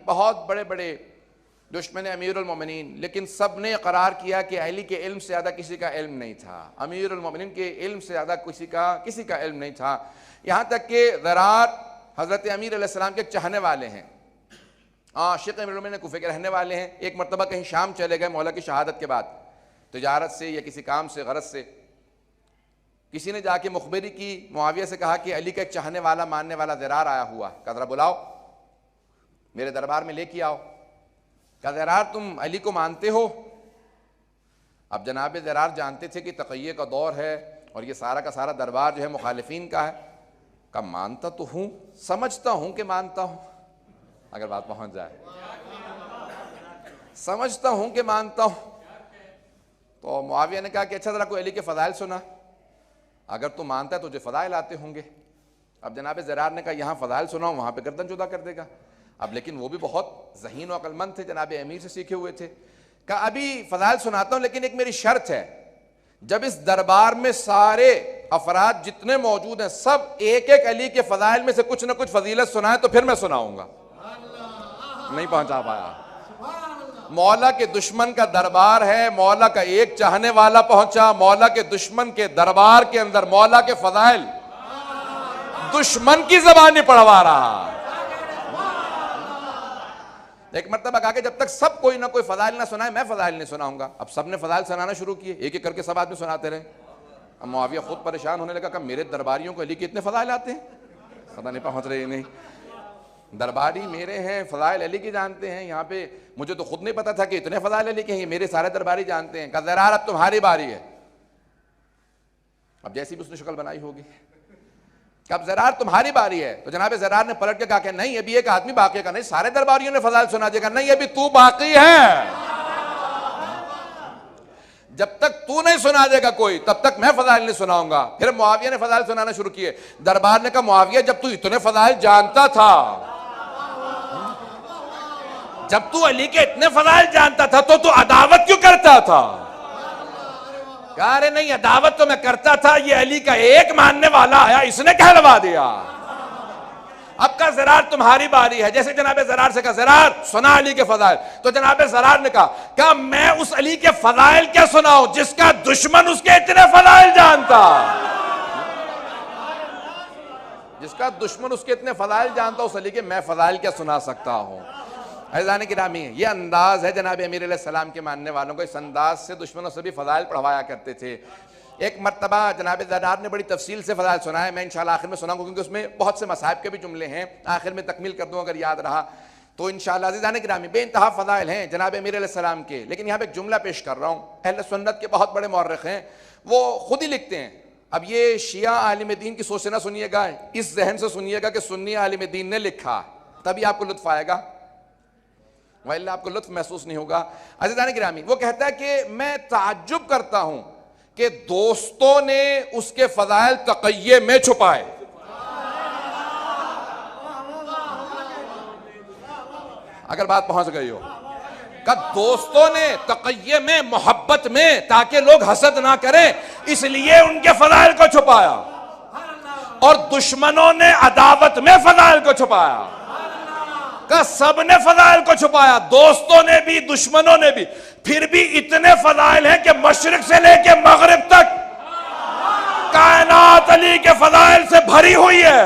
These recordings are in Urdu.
بہت بڑے بڑے دشمن امیر المومنین، لیکن سب نے اقرار کیا کہ علی کے علم سے زیادہ کسی کا علم نہیں تھا، امیر المومنین کے علم سے زیادہ کسی کا علم نہیں تھا، یہاں تک کہ ضرار حضرت امیر علیہ السلام کے چاہنے والے ہیں، عاشق امیر المومنین کوفے کے رہنے والے ہیں۔ ایک مرتبہ کہیں شام چلے گئے مولا کی شہادت کے بعد، تجارت سے یا کسی کام سے غرض سے، کسی نے جا کے مخبری کی، معاویہ سے کہا کہ علی کا ایک چاہنے والا ماننے والا ضرار آیا ہوا، کہا ذرا بلاؤ میرے دربار میں لے کے آؤ۔ کہا ضرار تم علی کو مانتے ہو؟ اب جناب ضرار جانتے تھے کہ تقیہ کا دور ہے اور یہ سارا کا سارا دربار جو ہے مخالفین کا ہے۔ کہا مانتا تو ہوں، سمجھتا ہوں کہ مانتا ہوں، اگر بات پہنچ جائے، سمجھتا ہوں کہ مانتا ہوں۔ تو معاویہ نے کہا کہ اچھا ذرا کوئی علی کے فضائل سنا، اگر تو مانتا ہے تو تجھے فضائل آتے ہوں گے۔ اب جناب ضرار نے کہا یہاں فضائل سناؤں، وہاں پہ گردن جدا کر دے گا۔ اب لیکن وہ بھی بہت ذہین و عقل مند تھے، جناب امیر سے سیکھے ہوئے تھے۔ کہا ابھی فضائل سناتا ہوں لیکن ایک میری شرط ہے، جب اس دربار میں سارے افراد جتنے موجود ہیں سب ایک ایک علی کے فضائل میں سے کچھ نہ کچھ فضیلت سنائیں تو پھر میں سناؤں گا۔ نہیں پہنچا پایا۔ مولا کے دشمن کا دربار ہے، مولا کا ایک چاہنے والا پہنچا، مولا کے دشمن کے دربار کے اندر مولا کے فضائل دشمن کی زبانی پڑھوا رہا۔ ایک مرتبہ کہا کہ جب تک سب کوئی نہ کوئی فضائل نہ سنائے میں فضائل نہیں سناؤں گا۔ اب سب نے فضائل سنانا شروع کیے، ایک ایک کر کے سب آدمی سناتے رہے۔ اب معاویہ خود پریشان ہونے لگا کہ میرے درباریوں کو علی کے اتنے فضائل آتے ہیں، پتہ نہیں پہنچ رہے نہیں، درباری میرے ہیں فضائل علی کی جانتے ہیں، یہاں پہ مجھے تو خود نہیں پتا تھا کہ اتنے فضائل علی کے ہیں، یہ میرے سارے درباری جانتے ہیں۔ کہا ضرار اب تمہاری باری ہے۔ اب جیسی بھی اس نے شکل بنائی ہوگی، اب ضرار تمہاری باری ہے، تو جناب ضرار نے پلٹ کے کہا کہ نہیں ابھی ایک آدمی باقی کا نہیں، سارے درباریوں نے فضائل سنا دیا۔ نہیں ابھی تو باقی ہے، جب تک تو نہیں سنا دے گا کوئی تب تک میں فضائل نہیں سناؤں گا۔ پھر معاویہ نے فضائل سنانا شروع کیے۔ دربار نے کہا معاویہ جب تو اتنے فضائل جانتا تھا، جب تو علی کے اتنے فضائل جانتا تھا تو عداوت کیوں کرتا تھا؟ کہا ارے نہیں عداوت تو میں کرتا تھا، یہ علی کا ایک ماننے والا آیا اس نے کہلوا دیا۔ اب کا ضرار تمہاری باری ہے۔ جیسے جناب ضرار سے کہا ضرار سنا علی کے فضائل، تو جناب ضرار نے کہا میں اس علی کے فضائل کیا سناؤں جس کا دشمن اس کے اتنے فضائل جانتا، جس کا دشمن اس کے اتنے فضائل جانتا، اس علی کے میں فضائل کیا سنا سکتا ہوں۔ عزیزان گرامی، یہ انداز ہے جناب امیر علیہ السلام کے ماننے والوں کو، اس انداز سے دشمنوں سے بھی فضائل پڑھوایا کرتے تھے۔ ایک مرتبہ جناب ضرار نے بڑی تفصیل سے فضائل سنائے، میں انشاءاللہ آخر میں سناؤں گا کیونکہ اس میں بہت سے مصائب کے بھی جملے ہیں، آخر میں تکمیل کر دوں اگر یاد رہا تو انشاءاللہ۔ عزیزان گرامی، بے انتہا فضائل ہیں جناب امیر علیہ السلام کے، لیکن یہاں پہ ایک جملہ پیش کر رہا ہوں، اہل سنت کے بہت بڑے مورخ ہیں، وہ خود ہی لکھتے ہیں۔ اب یہ شیعہ عالم دین کی سوچ سے نہ سنیے گا، اس ذہن سے سنیے گا کہ سنی عالم دین نے لکھا، تبھی آپ کو لطف آئے گا، وإلا آپ کو لطف محسوس نہیں ہوگا۔ عزیزان گرامی، وہ کہتا ہے کہ میں تعجب کرتا ہوں کہ دوستوں نے اس کے فضائل تقیہ میں چھپائے۔ اگر بات پہنچ گئی ہو، کہ دوستوں نے تقیہ میں، محبت میں، تاکہ لوگ حسد نہ کریں اس لیے ان کے فضائل کو چھپایا، اور دشمنوں نے عداوت میں فضائل کو چھپایا، کہ سب نے فضائل کو چھپایا، دوستوں نے بھی دشمنوں نے بھی۔ پھر بھی اتنے فضائل ہیں کہ مشرق سے لے کے مغرب تک کائنات علی کے فضائل سے بھری ہوئی ہے۔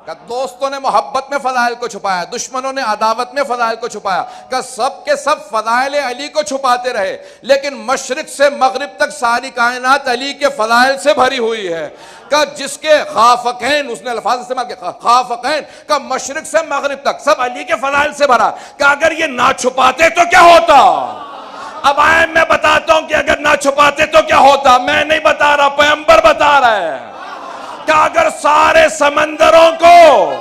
کہ دوستوں نے محبت میں فضائل کو چھپایا، دشمنوں نے عداوت میں فضائل کو چھپایا، کہ سب کے سب فضائل علی کو چھپاتے رہے، لیکن مشرق سے مغرب تک ساری کائنات علی کے فضائل سے بھری ہوئی ہے۔ کہ جس کے خافقین، اس نے الفاظ استعمال کیا، خافقین، کہ مشرق سے مغرب تک سب علی کے فضائل سے بھرا، کہ اگر یہ نہ چھپاتے تو کیا ہوتا؟ اب آئے میں بتاتا ہوں کہ اگر نہ چھپاتے تو کیا ہوتا، میں نہیں بتا رہا، پیغمبر بتا رہا ہے کہ اگر سارے سمندروں کو،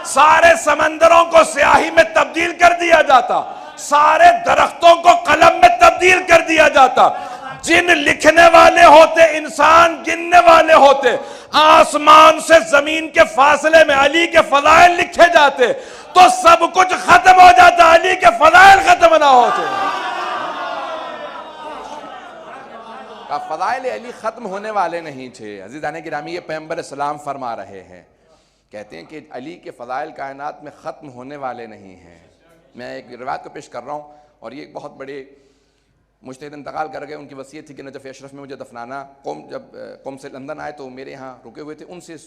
سارے سمندروں کو سیاہی میں تبدیل کر دیا جاتا، سارے درختوں کو قلم میں تبدیل کر دیا جاتا، جن لکھنے والے ہوتے، انسان گننے والے ہوتے، آسمان سے زمین کے فاصلے میں علی کے فضائل لکھے جاتے تو سب کچھ ختم ہو جاتا، علی کے فضائل ختم نہ ہوتے۔ فضائل علی ختم ہونے والے نہیں تھے۔ عزیزان گرامی، یہ پیغمبر اسلام فرما رہے ہیں، کہتے ہیں کہ علی کے فضائل کائنات میں ختم ہونے والے نہیں ہیں۔ میں ایک روایت کو پیش کر رہا ہوں، اور یہ ایک بہت بڑے مجتہد انتقال کر گئے، ان کی وصیت تھی کہ نجف اشرف میں مجھے دفنانا۔ جب قوم سے لندن آئے تو میرے یہاں رکے ہوئے تھے، ان سے اس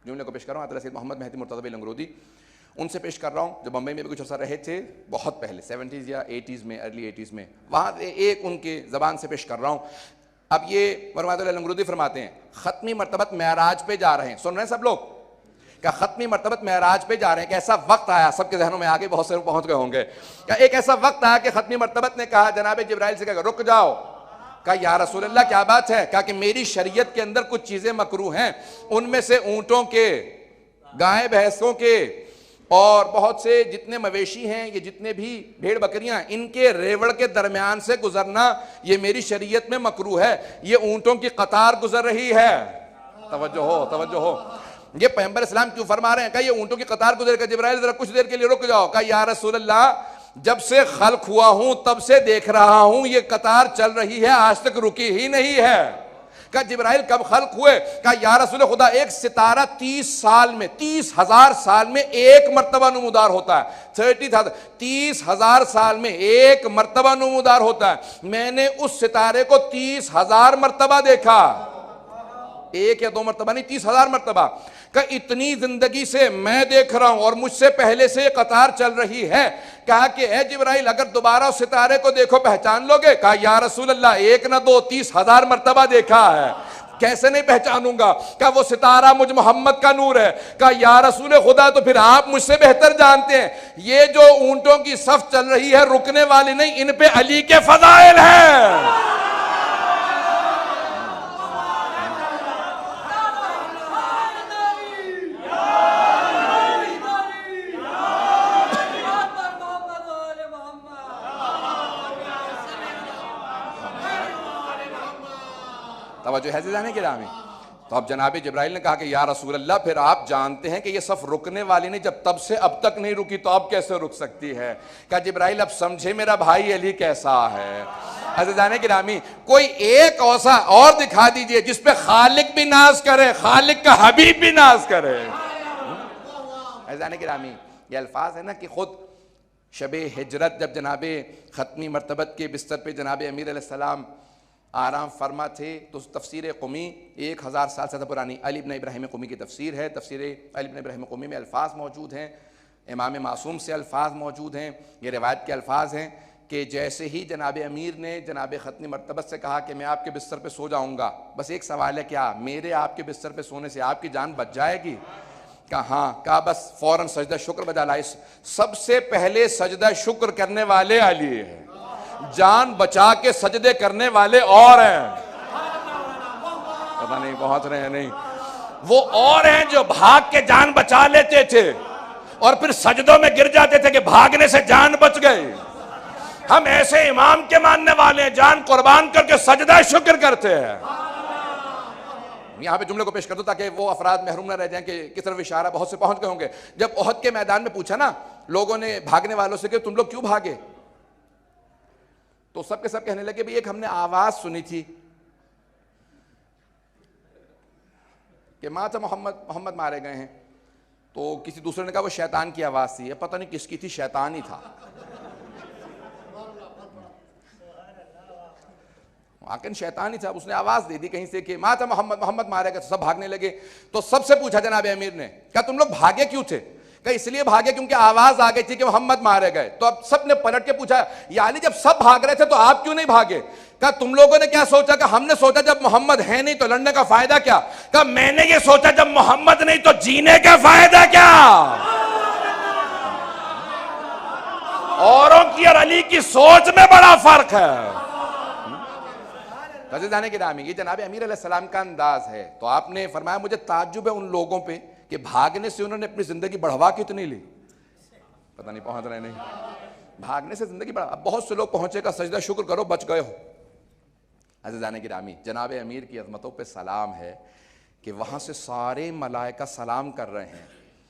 جملے کو پیش کر رہا ہوں، حضرت سید محمد مہدی مرتضی لنگرودی، ان سے پیش کر رہا ہوں، جو بمبئی میں بھی کچھ عرصہ رہے تھے بہت پہلے 70s یا 80s میں، ارلی 80s میں، وہاں ایک ان کے زبان سے پیش کر رہا ہوں۔ اب یہ مرتضی لنگرودی فرماتے ہیں، ختمی مرتبت معراج پہ جا رہے ہیں، سن رہے ہیں سب لوگ کہ ختمی مرتبت معراج پہ جا رہے ہیں، کہ ایسا وقت آیا، سب کے ذہنوں میں آگے بہت سے پہنچ گئے ہوں گے، کہ ایک ایسا وقت آیا کہ ختمی مرتبت نے کہا، جناب جبرائیل سے کہا رک جاؤ، کہا یا رسول اللہ کیا بات ہے؟ کہا کہ میری شریعت کے اندر کچھ چیزیں مکروہ ہیں، ان میں سے اونٹوں کے، گائے بھینسوں کے، اور بہت سے جتنے مویشی ہیں، یہ جتنے بھی بھیڑ بکریاں، ان کے ریوڑ کے درمیان سے گزرنا یہ میری شریعت میں مکروہ ہے، یہ اونٹوں کی قطار گزر رہی ہے۔ توجہ ہو، توجہ ہو، یہ پیغمبر اسلام کیوں فرما رہے ہیں؟ کہا یہ اونٹوں کی قطار گزر گا، جبرائیل ذرا کچھ دیر کے لیے رک جاؤ۔ کہا یا رسول اللہ جب سے خلق ہوا ہوں تب سے دیکھ رہا ہوں یہ قطار چل رہی ہے، آج تک رکی ہی نہیں ہے۔ کہا جبرائیل کب خلق ہوئے؟ کہا یا رسول خدا ایک ستارہ 30,000 سال میں ایک مرتبہ نمودار ہوتا ہے، 30,000 سال میں ایک مرتبہ نمودار ہوتا ہے، میں نے اس ستارے کو 30,000 مرتبہ دیکھا، ایک یا دو مرتبہ نہیں، 30,000 مرتبہ۔ کہ اتنی زندگی سے میں دیکھ رہا ہوں اور مجھ سے پہلے سے قطار چل رہی ہے۔ کہا کہ اے جبرائیل اگر دوبارہ اس ستارے کو دیکھو پہچان لو گے؟ کہا یا رسول اللہ ایک نہ دو 30,000 مرتبہ دیکھا ہے، کیسے نہیں پہچانوں گا؟ کہا وہ ستارہ مجھ محمد کا نور ہے۔ کہا یا رسول خدا تو پھر آپ مجھ سے بہتر جانتے ہیں، یہ جو اونٹوں کی صف چل رہی ہے رکنے والی نہیں، ان پہ علی کے فضائل ہیں۔ توجہ ہے عزیزان گرامی؟ تو اب جناب جبرائیل نے کہا کہ یا رسول اللہ پھر آپ جانتے ہیں کہ یہ صف رکنے والی نہیں، جب تب سے اب تک نہیں رکی تو اب کیسے رک سکتی ہے؟ کہا جبرائیل اب سمجھے میرا بھائی علی کیسا ہے۔ عزیزان گرامی کوئی ایک اوصا اور دکھا دیجئے جس پہ خالق بھی ناز کرے، خالق کا حبیب بھی ناز کرے۔ عزیزان گرامی یہ الفاظ ہے نا کہ خود شب ہجرت جب جناب ختمی مرتبت کے بستر پہ جناب امیر علیہ السلام آرام فرما تھے تو تفسیر قمی 1000 سال سے پرانی علی بن ابراہیم قمی کی تفسیر ہے، تفسیر علی بن ابراہیم قمی میں الفاظ موجود ہیں، امام معصوم سے الفاظ موجود ہیں، یہ روایت کے الفاظ ہیں کہ جیسے ہی جناب امیر نے جناب ختمی مرتبت سے کہا کہ میں آپ کے بستر پہ سو جاؤں گا، بس ایک سوال ہے کیا میرے آپ کے بستر پہ سونے سے آپ کی جان بچ جائے گی؟ کہا ہاں۔ کہا بس فوراً سجدہ شکر بجا لائے، سب سے پہلے سجدہ شکر کرنے والے علی ہیں، جان بچا کے سجدے کرنے والے اور ہیں، پتہ نہیں پہنچ رہے ہیں نہیں، وہ اور ہیں جو بھاگ کے جان بچا لیتے تھے اور پھر سجدوں میں گر جاتے تھے کہ بھاگنے سے جان بچ گئی۔ ہم ایسے امام کے ماننے والے ہیں، جان قربان کر کے سجدہ شکر کرتے ہیں۔ یہاں پہ جملے کو پیش کر دو تاکہ وہ افراد محروم نہ رہ جائیں کہ کس طرف اشارہ بہت سے پہنچ گئے ہوں گے۔ جب احد کے میدان میں پوچھا نا لوگوں نے بھاگنے والوں سے کہ تم لوگ کیوں بھاگے، تو سب کے سب کہنے لگے بھی ایک ہم نے آواز سنی تھی کہ ماتا محمد مارے گئے ہیں، تو کسی دوسرے نے کہا وہ شیطان کی آواز تھی، پتہ نہیں کس کی تھی، شیطان ہی تھا۔ آکن شیطان ہی تھا، اس نے آواز دے دی کہیں سے کہ ماتا محمد مارے گئے، تو سب بھاگنے لگے۔ تو سب سے پوچھا جناب امیر نے کہا تم لوگ بھاگے کیوں تھے؟ کہ اس لیے بھاگے کیونکہ آواز آ گئی تھی کہ محمد مارے گئے۔ تو اب سب نے پلٹ کے پوچھا یا علی جب سب بھاگ رہے تھے تو آپ کیوں نہیں بھاگے؟ کہا تم لوگوں نے کیا سوچا؟ کہ ہم نے سوچا جب محمد ہے نہیں تو لڑنے کا فائدہ کیا؟ کہا میں نے یہ سوچا جب محمد نہیں تو جینے کا فائدہ کیا؟ اوروں کی اور علی کی سوچ میں بڑا فرق ہے۔ عزیزان گرامی یہ جناب امیر علیہ السلام کا انداز ہے۔ تو آپ نے فرمایا مجھے تعجب ہے ان لوگوں پہ کہ بھاگنے سے انہوں نے اپنی زندگی بڑھوا کتنی لی، پتہ نہیں پہنچ رہے نہیں، بھاگنے سے زندگی بڑھا۔ اب بہت سے لوگ پہنچے کا سجدہ شکر کرو بچ گئے ہو۔ عزیزان گرامی جناب امیر کی عظمتوں پہ سلام ہے کہ وہاں سے سارے ملائکہ سلام کر رہے ہیں.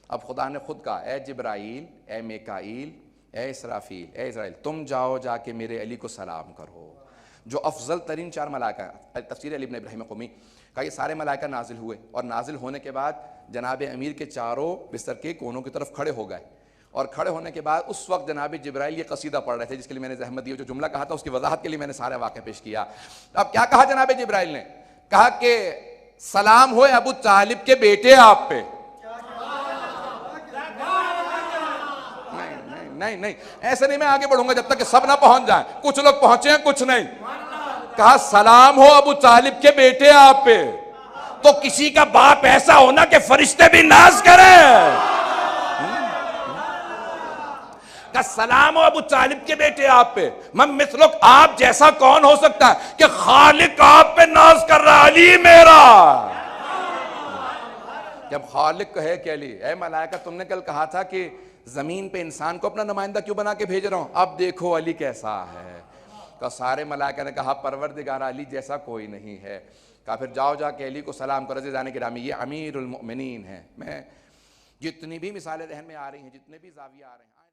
اب خدا نے خود کہا اے جبرائیل، اے میکائیل، اے اسرافیل، اے اسرائیل، تم جاؤ جا کے میرے علی کو سلام کرو. جو افضل ترین 4 ملائکہ، تفسیر علی بن ابراہیم قمی کہا یہ سارے ملائکہ نازل ہوئے، اور نازل ہونے کے بعد جناب امیر کے چاروں بستر کے کونوں کی طرف کھڑے ہو گئے، اور کھڑے ہونے کے بعد اس وقت جناب جبرائیل یہ قصیدہ پڑھ رہے تھے جس کے لیے میں نے زحمت دی. جو جملہ کہا تھا اس کی وضاحت کے لیے میں نے سارا واقعہ پیش کیا. اب کیا کہا جناب جبرائیل نے؟ کہا کہ سلام ہوئے ابو طالب کے بیٹے آپ پہ. نہیں نہیں ایسے نہیں، میں آگے بڑھوں گا جب تک کہ سب نہ پہنچ جائیں. کچھ لوگ پہنچے ہیں کچھ نہیں. کہا سلام ہو ابو طالب کے بیٹے آپ پہ. تو کسی کا باپ ایسا ہونا کہ فرشتے بھی ناز کریں. کہ سلام ہو ابو طالب کے بیٹے آپ پہ. من مثلک، آپ جیسا کون ہو سکتا ہے کہ خالق آپ پہ ناز کر رہا، علی میرا. جب خالق کہے کہ علی، اے ملائکہ تم نے کل کہا تھا کہ زمین پہ انسان کو اپنا نمائندہ کیوں بنا کے بھیج رہا ہوں، اب دیکھو علی کیسا ہے. کہ سارے ملائکہ نے کہا پروردگار علی جیسا کوئی نہیں ہے. کہا پھر جاؤ جا کے علی کو سلام کرو. عزیزان گرامی یہ امیر المؤمنین ہے. میں جتنی بھی مثالیں ذہن میں آ رہی ہیں، جتنے بھی زاویے آ رہے ہیں